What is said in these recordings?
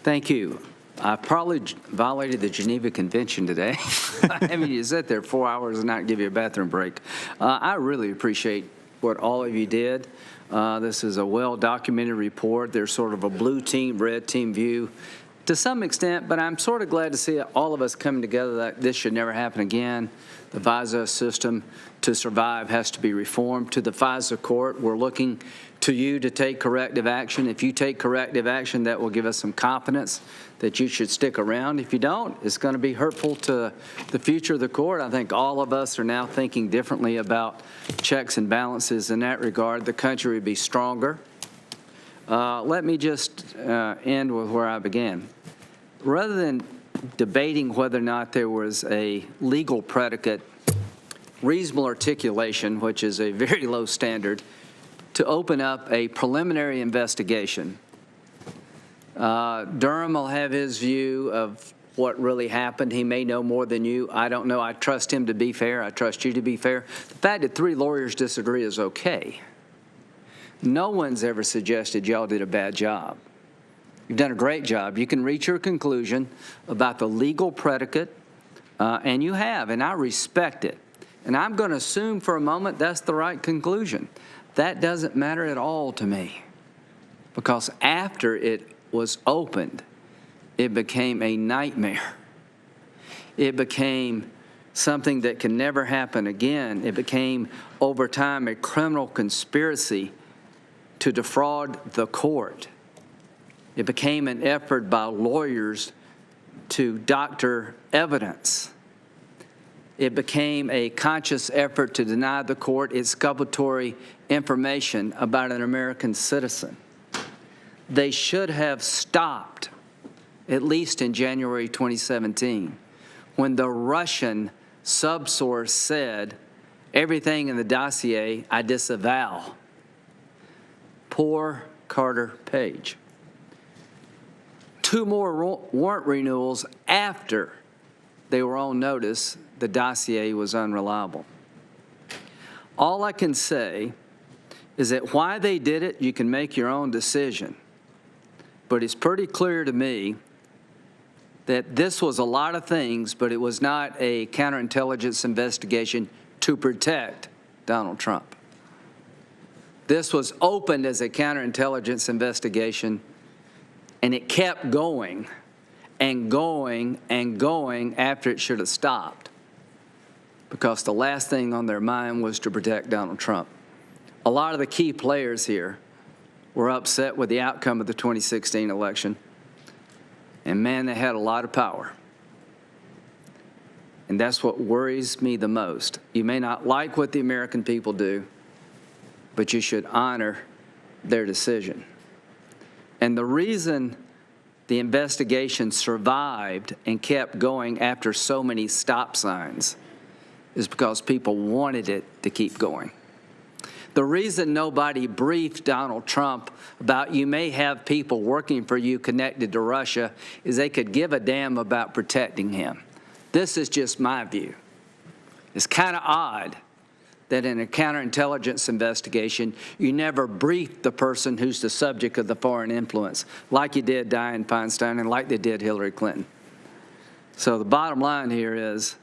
Thank you. I probably violated the Geneva Convention today. I mean, you sit there 4 hours and not give you a bathroom break. I really appreciate what all of you did. This is a well-documented report. There's sort of a blue team, red team view to some extent, but I'm sort of glad to see all of us coming together that this should never happen again. The FISA system to survive has to be reformed. To the FISA court, we're looking to you to take corrective action. If you take corrective action, that will give us some confidence that you should stick around. If you don't, it's going to be hurtful to the future of the court. I think all of us are now thinking differently about checks and balances in that regard. The country would be stronger. Let me just end with where I began. Rather than debating whether or not there was a legal predicate, reasonable articulation, which is a very low standard, to open up a preliminary investigation. Durham will have his view of what really happened. He may know more than you. I don't know. I trust him to be fair. I trust you to be fair. The fact that 3 lawyers disagree is okay. No one's ever suggested y'all did a bad job. You've done a great job. You can reach your conclusion about the legal predicate, and you have, and I respect it. And I'm going to assume for a moment that's the right conclusion. That doesn't matter at all to me, because after it was opened, it became a nightmare. It became something that can never happen again. It became, over time, a criminal conspiracy to defraud the court. It became an effort by lawyers to doctor evidence. It became a conscious effort to deny the court exculpatory information about an American citizen. They should have stopped, at least in January 2017, when the Russian subsource said, everything in the dossier I disavow. Poor Carter Page. 2 more warrant renewals after they were on notice the dossier was unreliable. All I can say is that why they did it, you can make your own decision. But it's pretty clear to me that this was a lot of things, but it was not a counterintelligence investigation to protect Donald Trump. This was opened as a counterintelligence investigation, and it kept going and going and going after it should have stopped, because the last thing on their mind was to protect Donald Trump. A lot of the key players here were upset with the outcome of the 2016 election, and man, they had a lot of power. And that's what worries me the most. You may not like what the American people do, but you should honor their decision. And the reason the investigation survived and kept going after so many stop signs is because people wanted it to keep going. The reason nobody briefed Donald Trump about you may have people working for you connected to Russia is they could give a damn about protecting him. This is just my view. It's kind of odd that in a counterintelligence investigation, you never briefed the person who's the subject of the foreign influence, like you did Dianne Feinstein and like they did Hillary Clinton. So the bottom line here is,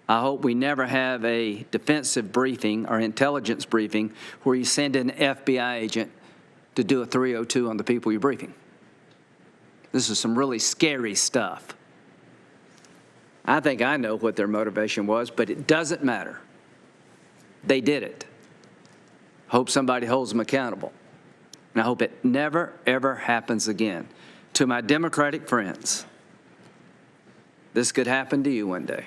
I hope we never have a defensive briefing or intelligence briefing where you send an FBI agent to do a 302 on the people you're briefing. This is some really scary stuff. I think I know what their motivation was, but it doesn't matter. They did it. Hope somebody holds them accountable. And I hope it never, ever happens again. To my Democratic friends, this could happen to you one day.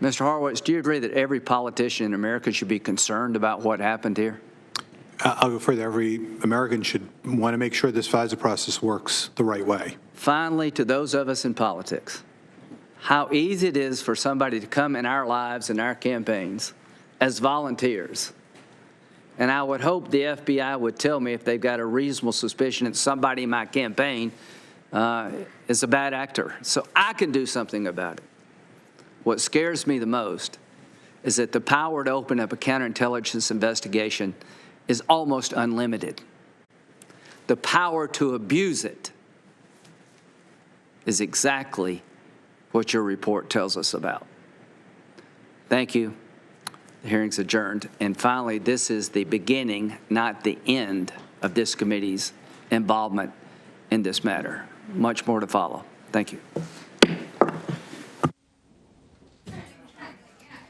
Mr. Horowitz, do you agree that every politician in America should be concerned about what happened here? I'll go further. Every American should want to make sure this FISA process works the right way. Finally, to those of us in politics, how easy it is for somebody to come in our lives and our campaigns as volunteers. And I would hope the FBI would tell me if they've got a reasonable suspicion that somebody in my campaign is a bad actor, so I can do something about it. What scares me the most is that the power to open up a counterintelligence investigation is almost unlimited. the power to abuse it is exactly what your report tells us about. Thank you. The hearing's adjourned. And finally, this is the beginning, not the end, of this committee's involvement in this matter. Much more to follow. Thank you.